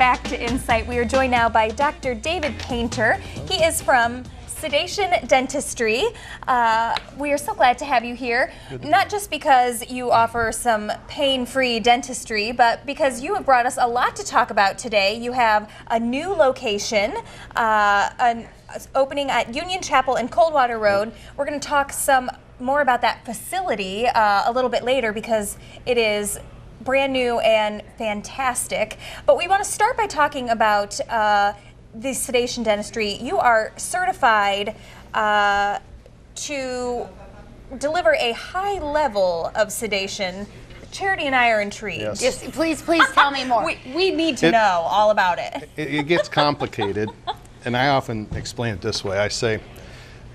back to Insight. We are joined now by Dr. David Painter. He is from Sedation Dentistry. We are so glad to have you here, not just because you offer some pain-free dentistry, but because you have brought us a lot to talk about today. You have a new location, an opening at Union Chapel and Coldwater Road. We're going to talk some more about that facility a little bit later because it is brand new and fantastic. But we want to start by talking about the sedation dentistry. You are certified to deliver a high level of sedation. Charity and I are intrigued. Yes. Just please tell me more. We need to know all about it. It gets complicated, and I often explain it this way. I say,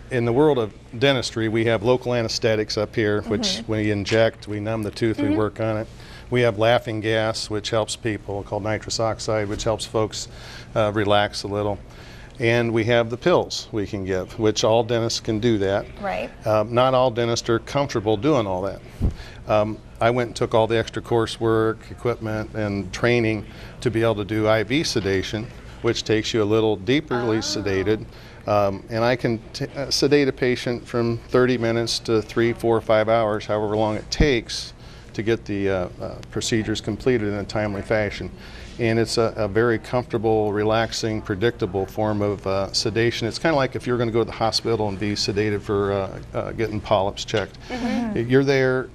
in the world of dentistry, we have local anesthetics up here, which we inject, we numb the tooth, we work on it. We have laughing gas, which helps people, called nitrous oxide, which helps folks relax a little. And we have the pills we can give, which all dentists can do that. Right. Not all dentists are comfortable doing all that. I went and took all the extra coursework, equipment, and training to be able to do IV sedation, which takes you a little deeperly sedated. And I can sedate a patient from 30 minutes to 3, 4, 5 hours, however long it takes to get the procedures completed in a timely fashion. And it's a very comfortable, relaxing, predictable form of sedation. It's kind of like if you're going to go to the hospital and be sedated for getting polyps checked. You're there,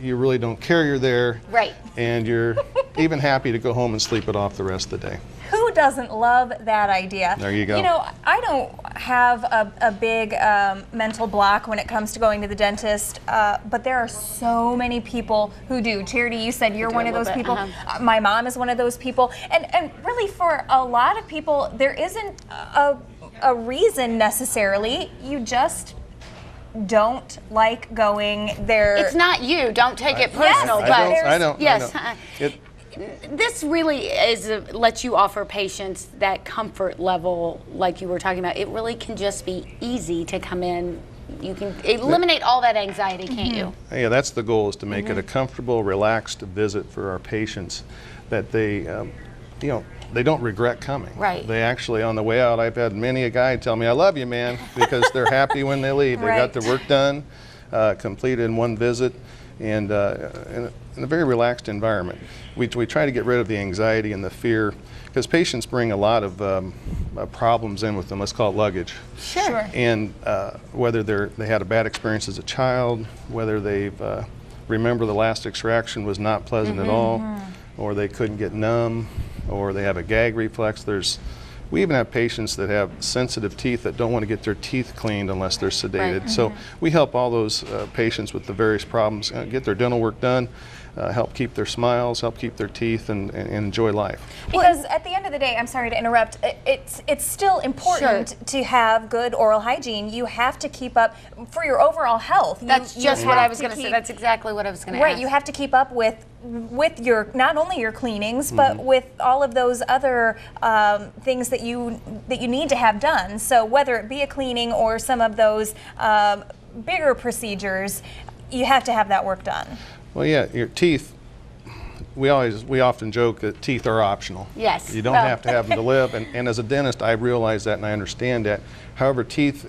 you really don't care you're there, Right. and you're even happy to go home and sleep it off the rest of the day. Who doesn't love that idea? There you go. You know, I don't have a big mental block when it comes to going to the dentist, but there are so many people who do. Charity, you said you're one of those people. My mom is one of those people. And really for a lot of people, there isn't a reason necessarily. You just don't like going there. It's not you. Don't take it personal. Yes, I don't. Yes. This really lets you offer patients that comfort level, like you were talking about. It really can just be easy to come in. You can eliminate all that anxiety, can't you? Yeah, that's the goal, is to make it a comfortable, relaxed visit for our patients, that they, they don't regret coming. Right. They actually, on the way out, I've had many a guy tell me, "I love you, man," because they're happy when they leave. They got their work done, completed in one visit, and in a very relaxed environment. We try to get rid of the anxiety and the fear, because patients bring a lot of problems in with them. Let's call it luggage. Sure. And whether they had a bad experience as a child, whether they remember the last extraction was not pleasant at all, or they couldn't get numb, or they have a gag reflex. We even have patients that have sensitive teeth that don't want to get their teeth cleaned unless they're sedated. Right. So we help all those patients with the various problems get their dental work done, help keep their smiles, help keep their teeth, and enjoy life. Because at the end of the day, I'm sorry to interrupt, it's still important to have good oral hygiene. You have to keep up for your overall health. That's just what I was going to say. That's exactly what I was going to ask. Right, you have to keep up with your, not only your cleanings, but with all of those other things that you need to have done. So whether it be a cleaning or some of those bigger procedures, you have to have that work done. Well, yeah, your teeth, we often joke that teeth are optional. Yes. You don't have to have them to live, and as a dentist, I realize that and I understand that. However, teeth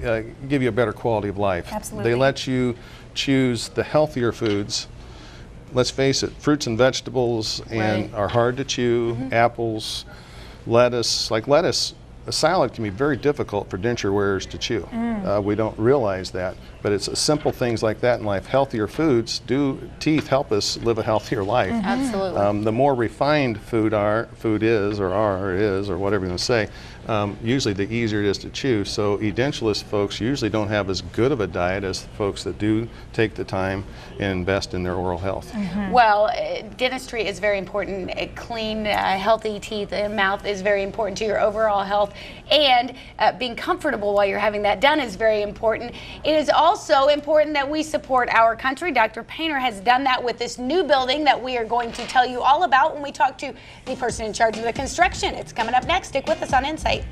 give you a better quality of life. Absolutely. They let you choose the healthier foods. Let's face it, fruits and vegetables are hard to chew. Apples, lettuce, a salad can be very difficult for denture wearers to chew. We don't realize that, but it's simple things like that in life. Healthier foods teeth help us live a healthier life. Absolutely. The more refined food is, or whatever you want to say, usually the easier it is to chew. So edentulous folks usually don't have as good of a diet as folks that do take the time and invest in their oral health. Well, dentistry is very important. Clean, healthy teeth and mouth is very important to your overall health, and being comfortable while you're having that done is very important. It is also important that we support our country. Dr. Painter has done that with this new building that we are going to tell you all about when we talk to the person in charge of the construction. It's coming up next. Stick with us on Insight.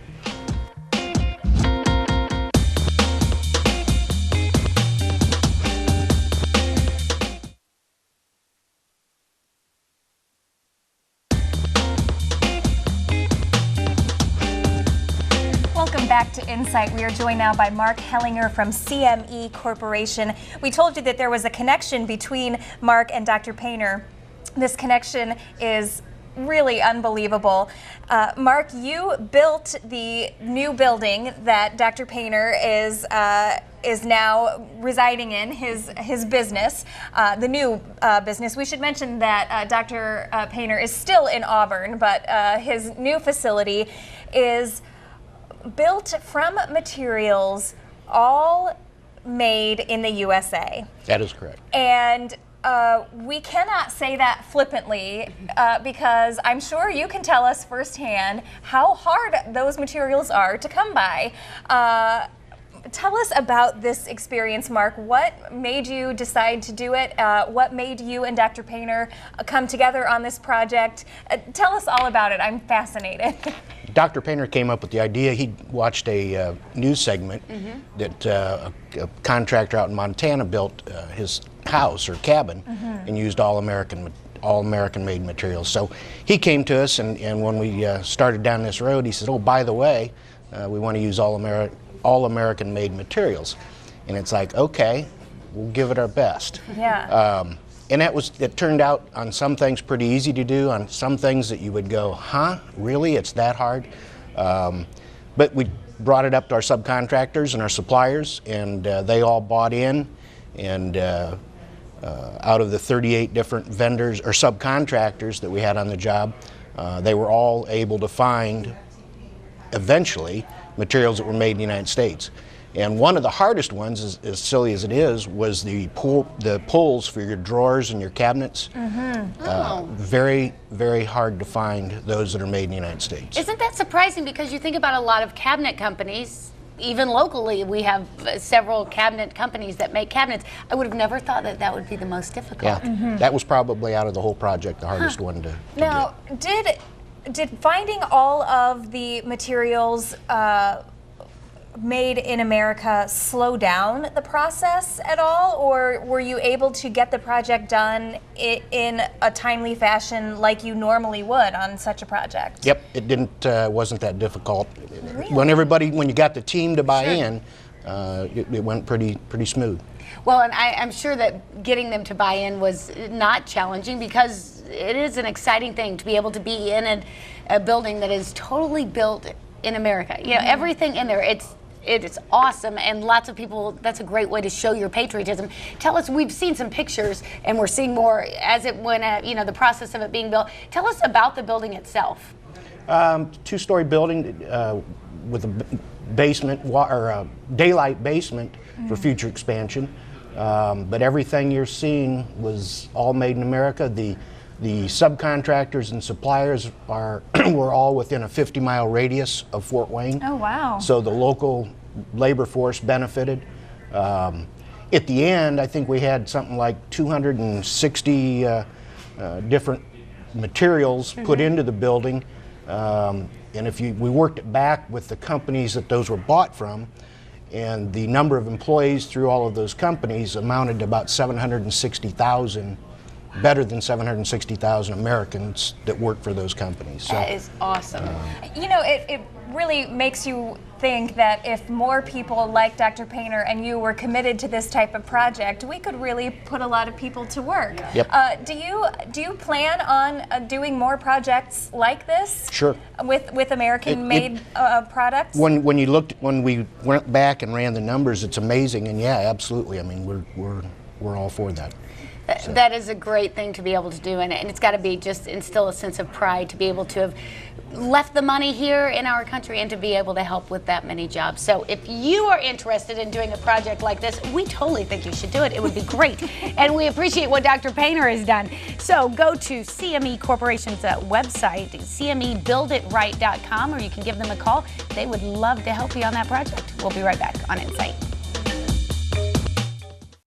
back to Insight. We are joined now by Mark Hellinger from CME Corporation. We told you that there was a connection between Mark and Dr. Painter. This connection is really unbelievable. Mark, you built the new building that Dr. Painter is now residing in, his business, the new business. We should mention that Dr. Painter is still in Auburn, but his new facility is built from materials all made in the USA. That is correct. And we cannot say that flippantly because I'm sure you can tell us firsthand how hard those materials are to come by. Tell us about this experience, Mark. What made you decide to do it? What made you and Dr. Painter come together on this project? Tell us all about it. I'm fascinated. Dr. Painter came up with the idea. He watched a news segment that a contractor out in Montana built his house or cabin and used all American made materials. So he came to us, and when we started down this road, he said, "Oh, by the way, we want to use all American made materials." And it's like, okay, we'll give it our best. Yeah. And it turned out on some things pretty easy to do, on some things that you would go, huh, really, it's that hard? But we brought it up to our subcontractors and our suppliers, and they all bought in, and out of the 38 different vendors or subcontractors that we had on the job, they were all able to find, eventually, materials that were made in the United States. And one of the hardest ones, as silly as it is, was the pulls for your drawers and your cabinets. Very, very hard to find those that are made in the United States. Isn't that surprising? Because you think about a lot of cabinet companies, even locally, we have several cabinet companies that make cabinets. I would have never thought that that would be the most difficult. Yeah, that was probably out of the whole project the hardest one to Now, get. did finding all of the materials made in America slow down the process at all, or were you able to get the project done in a timely fashion like you normally would on such a project? Yep, it wasn't that difficult. Really? When you got the team to buy in, it went pretty smooth. Well, and I'm sure that getting them to buy in was not challenging, because it is an exciting thing to be able to be in a building that is totally built in America. You know, everything in there, it's awesome, and lots of people, that's a great way to show your patriotism. Tell us, we've seen some pictures, and we're seeing more as it went at, the process of it being built. Tell us about the building itself. Two-story building with a basement, or a daylight basement for future expansion. But everything you're seeing was all made in America. The subcontractors and suppliers were all within a 50-mile radius of Fort Wayne. Oh, wow. So the local labor force benefited. At the end, I think we had something like 260 different materials put into the building. And we worked it back with the companies that those were bought from, and the number of employees through all of those companies amounted to about 760,000, better than 760,000 Americans that work for those companies. So, That is awesome. It really makes you think that if more people like Dr. Painter and you were committed to this type of project, we could really put a lot of people to work. Yep. Do you plan on doing more projects like this? Sure. With American-made products? When we went back and ran the numbers, it's amazing, and yeah, absolutely. I mean, we're all for that. That is a great thing to be able to do, and it's got to be just instill a sense of pride to be able to have left the money here in our country and to be able to help with that many jobs. So if you are interested in doing a project like this, we totally think you should do it. It would be great. And we appreciate what Dr. Painter has done. So go to CME Corporation's website, cmebuilditright.com, or you can give them a call. They would love to help you on that project. We'll be right back on Insight.